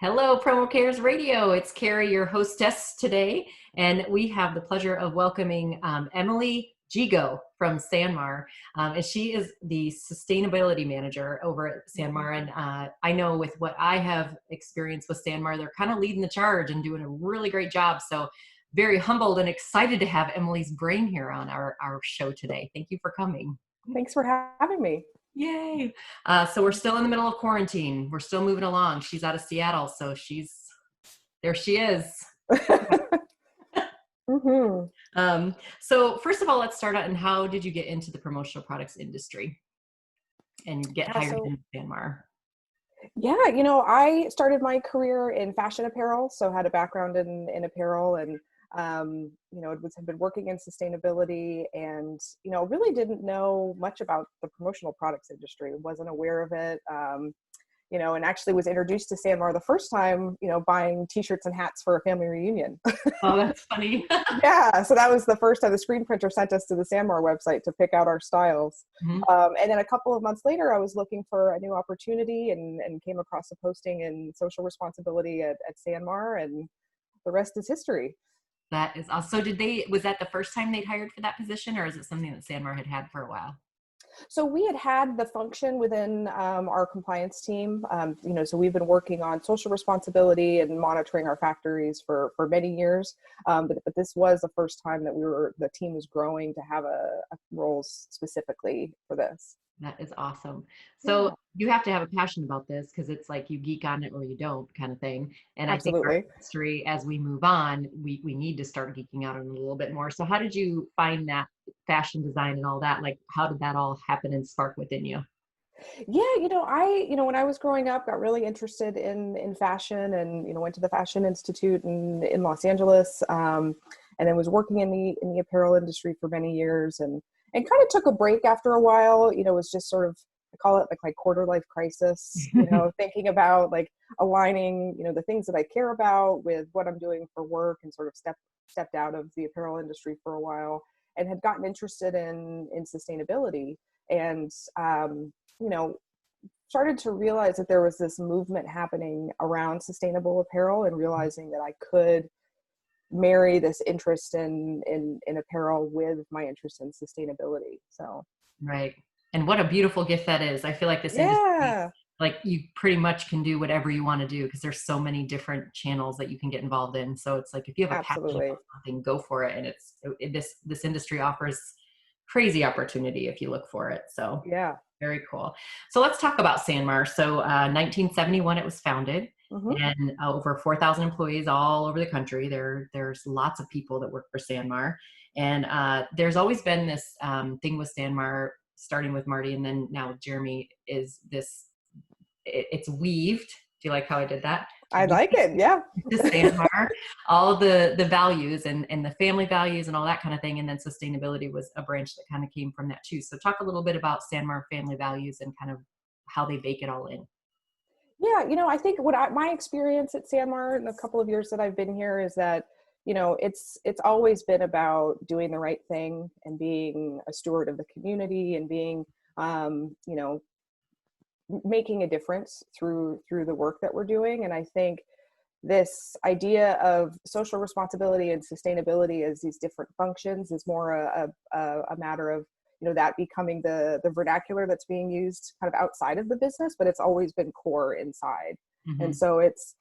Hello, Promo Cares Radio. It's Karie, your hostess today, and we have the pleasure of welcoming Emily Gigot from SanMar, and she is the sustainability manager over at SanMar. And I know with what I have experienced with SanMar, they're kind of leading the charge and doing a really great job. So very humbled and excited to have Emily's brain here on our show today. Thank you for coming. Thanks for having me. Yay. So we're still in the middle of quarantine. We're still moving along. She's out of Seattle, so there she is. So first of all, let's start out. And how did you get into the promotional products industry and get hired in SanMar? Yeah, I started my career in fashion apparel, so had a background in apparel and had been working in sustainability and, really didn't know much about the promotional products industry, wasn't aware of it, and actually was introduced to SanMar the first time, buying t-shirts and hats for a family reunion. Oh, that's funny. Yeah, so that was the first time the screen printer sent us to the SanMar website to pick out our styles. And then a couple of months later, I was looking for a new opportunity and came across a posting in social responsibility at SanMar, and the rest is history. That is awesome. So was that the first time they'd hired for that position, or is it something that SanMar had for a while? So we had the function within our compliance team. So we've been working on social responsibility and monitoring our factories for many years. But this was the first time that the team was growing to have a roles specifically for this. That is awesome. So you have to have a passion about this, because it's like you geek on it or you don't kind of thing. And Absolutely. I think our industry, as we move on, we need to start geeking out on it a little bit more. So how did you find that fashion design and all that? Like, how did that all happen and spark within you? Yeah, when I was growing up, got really interested in fashion and, went to the Fashion Institute in Los Angeles, and then was working in the apparel industry for many years and kind of took a break after a while. It was just sort of, I call it like quarter life crisis, thinking about like aligning, the things that I care about with what I'm doing for work, and sort of stepped out of the apparel industry for a while and had gotten interested in sustainability and, started to realize that there was this movement happening around sustainable apparel, and realizing that I could marry this interest in apparel with my interest in sustainability. So right. And what a beautiful gift that is. I feel like this industry, like, you pretty much can do whatever you want to do, because there's so many different channels that you can get involved in. So it's like, if you have a passion about something, go for it. And this industry offers crazy opportunity if you look for it. So yeah, very cool. So let's talk about SanMar. So 1971 it was founded. And over 4,000 employees all over the country. There's lots of people that work for SanMar. And there's always been this thing with SanMar, starting with Marty and then now with Jeremy, is it's weaved. Do you like how I did that? I like it, yeah. To SanMar, all the values and the family values and all that kind of thing. And then sustainability was a branch that kind of came from that too. So talk a little bit about SanMar family values and kind of how they bake it all in. Yeah, I think my experience at SanMar in the couple of years that I've been here is that, it's always been about doing the right thing and being a steward of the community and being, making a difference through the work that we're doing. And I think this idea of social responsibility and sustainability as these different functions is more a matter of, that becoming the vernacular that's being used kind of outside of the business, but it's always been core inside. And so it's,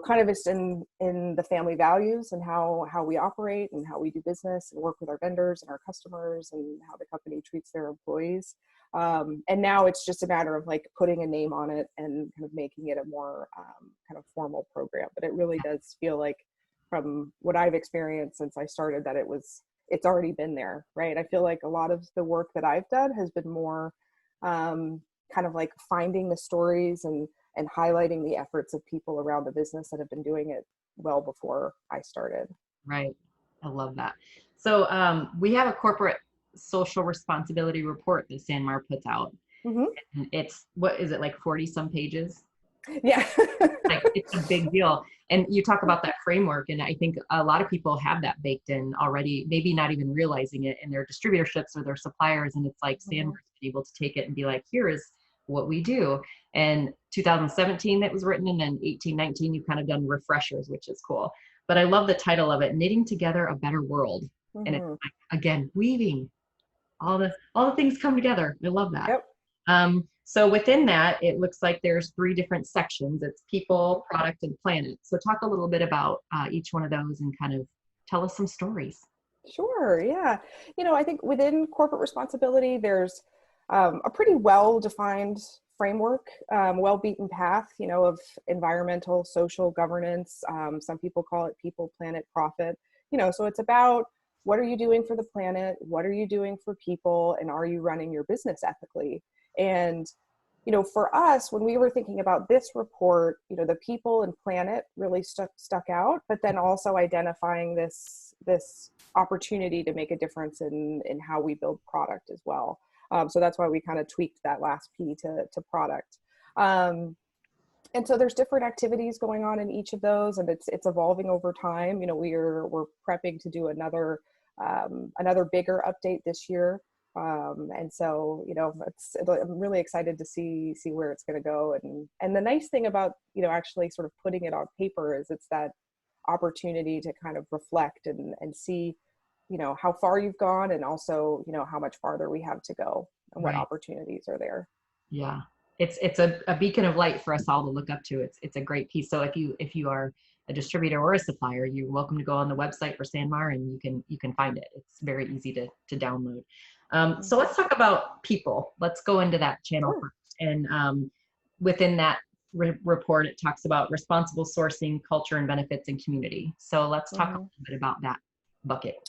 kind of it's in the family values and how we operate and how we do business and work with our vendors and our customers and how the company treats their employees. And now it's just a matter of like putting a name on it and kind of making it a more kind of formal program. But it really does feel like, from what I've experienced since I started, that it's already been there, right? I feel like a lot of the work that I've done has been more kind of like finding the stories and highlighting the efforts of people around the business that have been doing it well before I started. Right. I love that. So we have a corporate social responsibility report that SanMar puts out. And it's, what is it, like 40 some pages? Yeah. Like, it's a big deal. And you talk about that framework, and I think a lot of people have that baked in already, maybe not even realizing it in their distributorships or their suppliers. And it's like SanMar's able to take it and be like, here is what we do. And 2017 it was written, and then 18, 19 you've kind of done refreshers, which is cool. But I love the title of it, Knitting Together a Better World. And it's Mm-hmm. like, again, weaving all the things come together. I love that. Yep. So within that, it looks like there's three different sections. It's Mm-hmm. people, product, and planet. So talk a little bit about each one of those and kind of tell us some stories. Sure. Yeah. I think within corporate responsibility, there's a pretty well-defined framework, well-beaten path, of environmental, social governance. Some people call it people, planet, profit. So it's about what are you doing for the planet? What are you doing for people? And are you running your business ethically? And for us, when we were thinking about this report, the people and planet really stuck out, but then also identifying this opportunity to make a difference in how we build product as well. So that's why we kind of tweaked that last P to product. And so there's different activities going on in each of those, and it's evolving over time. We're prepping to do another bigger update this year. And so, I'm really excited to see where it's going to go. And the nice thing about, actually sort of putting it on paper is it's that opportunity to kind of reflect and see, how far you've gone, and also, how much farther we have to go and what Right. opportunities are there. Yeah. It's a beacon of light for us all to look up to. It's a great piece. So if you are a distributor or a supplier, you're welcome to go on the website for SanMar, and you can find it. It's very easy to download. So let's talk about people. Let's go into that channel Sure. first. And within that report, it talks about responsible sourcing, culture and benefits, and community. So let's talk a Mhm. little bit about that bucket.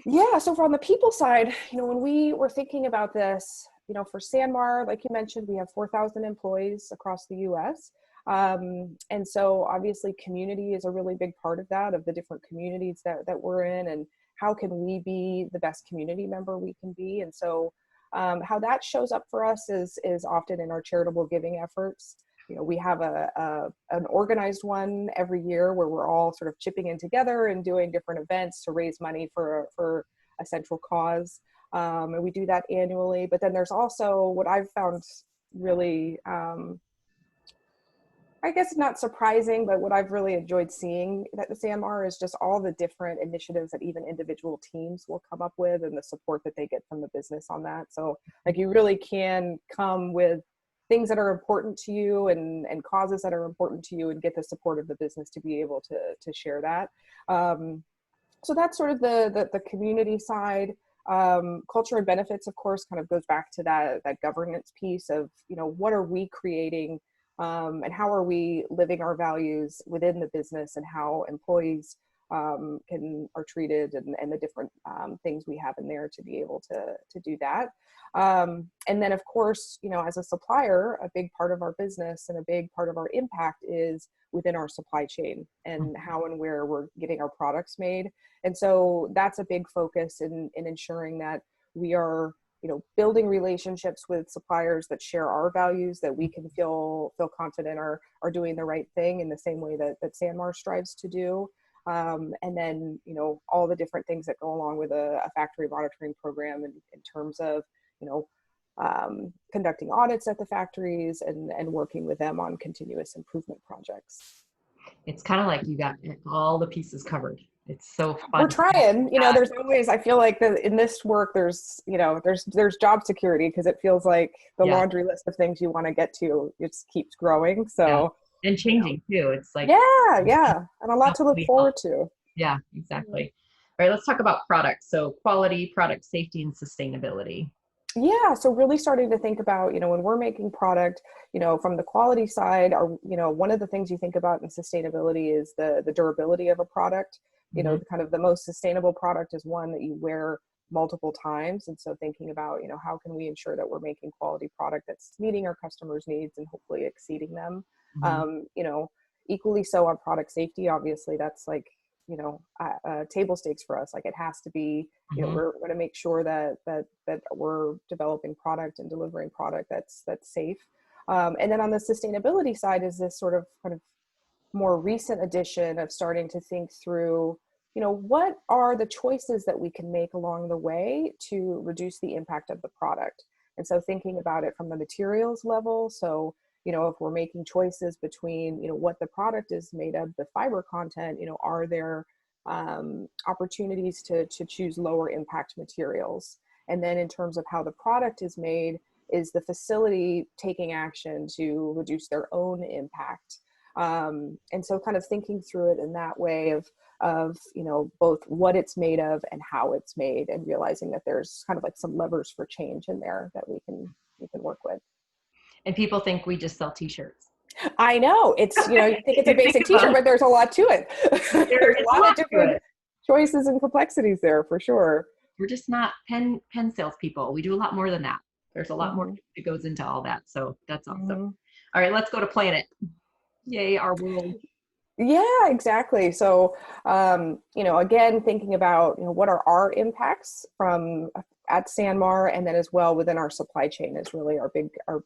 Yeah, so from the people side, when we were thinking about this, for SanMar, like you mentioned, we have 4,000 employees across the US. And so obviously community is a really big part of that, of the different communities that we're in, and how can we be the best community member we can be. And so how that shows up for us is often in our charitable giving efforts. We have an organized one every year where we're all sort of chipping in together and doing different events to raise money for a central cause. And we do that annually. But then there's also what I've found really, I guess not surprising, but what I've really enjoyed seeing at the SanMar is just all the different initiatives that even individual teams will come up with, and the support that they get from the business on that. So like you really can come with things that are important to you and causes that are important to you, and get the support of the business to be able to share that. So that's sort of the community side. Culture and benefits, of course, kind of goes back to that governance piece of, what are we creating, and how are we living our values within the business, and how employees are treated, and the different things we have in there to be able to do that. And then, of course, as a supplier, a big part of our business and a big part of our impact is within our supply chain, and how and where we're getting our products made. And so that's a big focus in ensuring that we are, building relationships with suppliers that share our values, that we can feel confident are doing the right thing in the same way that SanMar strives to do. And then, all the different things that go along with a factory monitoring program in terms of, conducting audits at the factories, and working with them on continuous improvement projects. It's kind of like you got all the pieces covered. It's so We're fun. trying, there's always, I feel like in this work, there's job security, because it feels like the Yeah. laundry list of things you want to get to, it just keeps growing. Yeah. So, And changing too. It's like, yeah. And a lot to look we help. forward to. Yeah, exactly. All right, let's talk about products. So quality, product safety, and sustainability. Yeah, so really starting to think about, when we're making product, from the quality side, one of the things you think about in sustainability is the durability of a product. Mhm. Kind of the most sustainable product is one that you wear multiple times. And so thinking about, how can we ensure that we're making quality product that's meeting our customers' needs and hopefully exceeding them. Mhm. Equally so on product safety, obviously that's like, table stakes for us. Like it has to be, Mhm. we're going to make sure that we're developing product and delivering product that's safe. And then on the sustainability side is this sort of kind of more recent addition of starting to think through, what are the choices that we can make along the way to reduce the impact of the product. And so thinking about it from the materials level. So, if we're making choices between, what the product is made of, the fiber content, are there opportunities to choose lower impact materials? And then in terms of how the product is made, is the facility taking action to reduce their own impact? And so kind of thinking through it in that way of both what it's made of and how it's made, and realizing that there's kind of like some levers for change in there that we can work with. And people think we just sell t-shirts. I know, it's, you think it's a basic t-shirt, but there's a lot to it. There's a lot of different choices and complexities there, for sure. We're just not pen salespeople. We do a lot more than that. There's a lot more that goes into all that. So that's awesome. All right, let's go to planet. Yay, our world. Yeah, exactly. So, again, thinking about, what are our impacts from at SanMar, and then as well within our supply chain is really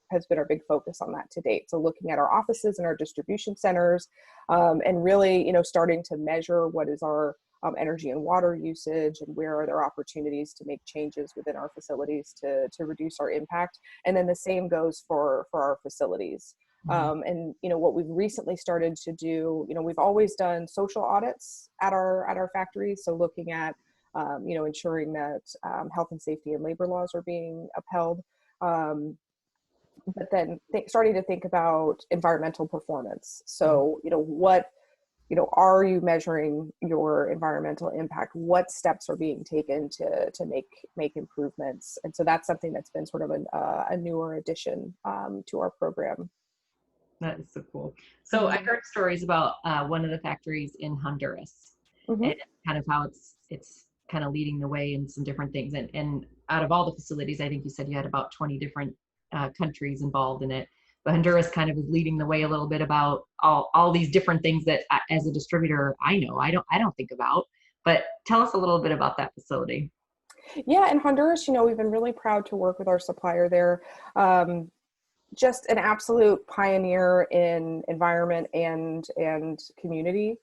has been our big focus on that to date. So looking at our offices and our distribution centers, and really, starting to measure what is our energy and water usage, and where are there opportunities to make changes within our facilities to reduce our impact. And then the same goes for our facilities. And what we've recently started to do, we've always done social audits at our factories. So looking at, ensuring that health and safety and labor laws are being upheld. But then starting to think about environmental performance. So, what, are you measuring your environmental impact? What steps are being taken to make improvements? And so that's something that's been sort of a newer addition to our program. That is so cool. So I heard stories about one of the factories in Honduras, and kind of how it's kind of leading the way in some different things. And out of all the facilities, I think you said you had about 20 different countries involved in it. But Honduras kind of is leading the way a little bit about all these different things that as a distributor, I don't think about. But tell us a little bit about that facility. Yeah, in Honduras, we've been really proud to work with our supplier there. Just an absolute pioneer in environment and community,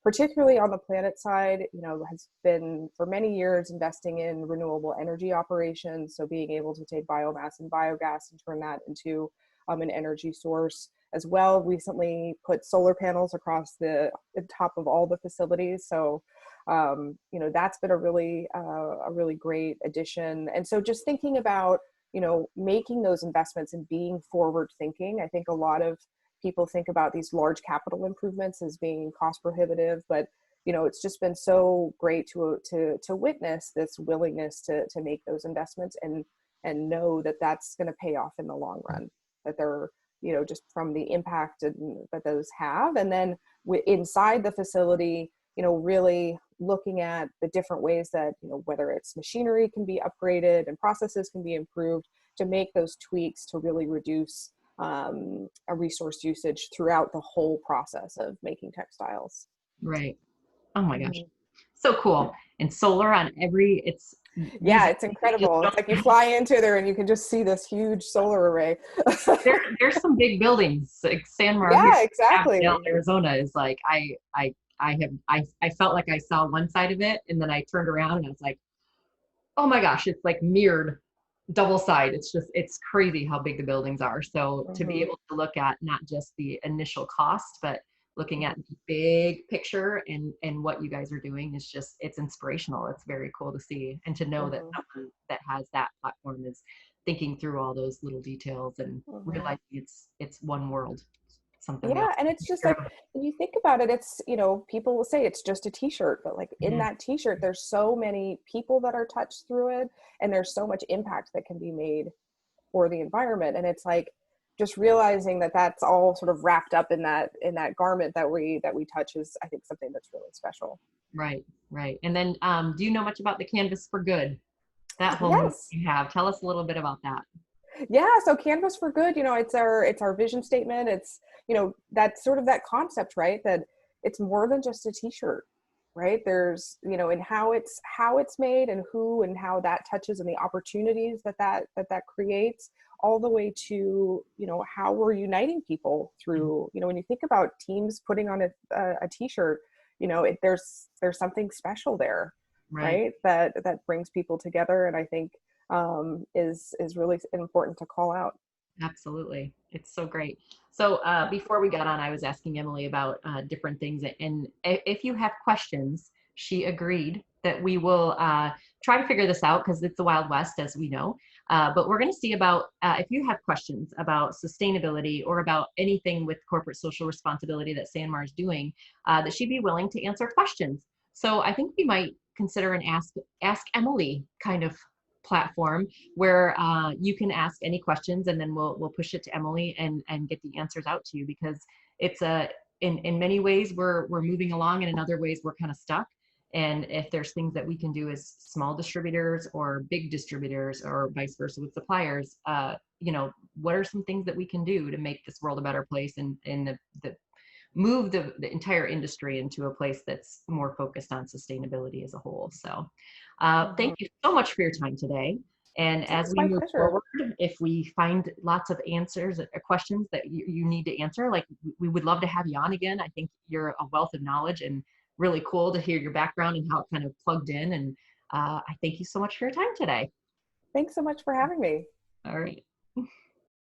particularly on the planet side, has been for many years investing in renewable energy operations. So being able to take biomass and biogas and turn that into an energy source as well. Recently put solar panels across the top of all the facilities. So, that's been a really great addition. And so just thinking about, making those investments and being forward thinking. I think a lot of people think about these large capital improvements as being cost prohibitive, but it's just been so great to witness this willingness to make those investments and know that that's going to pay off in the long run, that they're, just from the impact that those have. And then inside the facility, really looking at the different ways that, whether it's machinery can be upgraded and processes can be improved to make those tweaks to really reduce a resource usage throughout the whole process of making textiles. Right. Oh my gosh. So cool. And solar on it's incredible. It's like you fly into there and you can just see this huge solar array. there's some big buildings like SanMar. Yeah, exactly. Arizona is like, I felt like I saw one side of it, and then I turned around and I was like, oh my gosh, it's like mirrored double side. It's crazy how big the buildings are. So to be able to look at not just the initial cost, but looking at the big picture and what you guys are doing is it's inspirational. It's very cool to see, and to know that someone that has that platform is thinking through all those little details and realizing it's one world. Something. Yeah, and it's just like, when you think about it, it's, people will say it's just a t-shirt, but like in that t-shirt, there's so many people that are touched through it, and there's so much impact that can be made for the environment. And it's like, just realizing that that's all sort of wrapped up in that garment that we touch is, I think, something that's really special. Right. And then, do you know much about the Canvas for Good? That whole movement you have. Tell us a little bit about that. Yeah, so Canvas for Good, it's our vision statement. It's, that's sort of that concept, right? That it's more than just a t-shirt, right? There's, in how it's made, and who and how that touches, and the opportunities that creates, all the way to, how we're uniting people through, when you think about teams putting on a t-shirt, there's something special there, right? That brings people together. And I think is really important to call out. Absolutely. It's so great. So before we got on, I was asking Emily about different things. And if you have questions, she agreed that we will try to figure this out because it's the Wild West, as we know. But we're going to see about if you have questions about sustainability or about anything with corporate social responsibility that SanMar is doing, that she'd be willing to answer questions. So I think we might consider an Ask Emily kind of platform where you can ask any questions, and then we'll push it to Emily and get the answers out to you, because it's a in many ways we're moving along, and in other ways we're kind of stuck. And if there's things that we can do as small distributors or big distributors or vice versa with suppliers, what are some things that we can do to make this world a better place, and the move the entire industry into a place that's more focused on sustainability as a whole. So thank Mhm. you so much for your time today. And as It's we my move pleasure. forward, if we find lots of answers or questions that you need to answer, like we would love to have you on again. I think you're a wealth of knowledge, and really cool to hear your background and how it kind of plugged in. And I thank you so much for your time today. Thanks so much for having me. All right.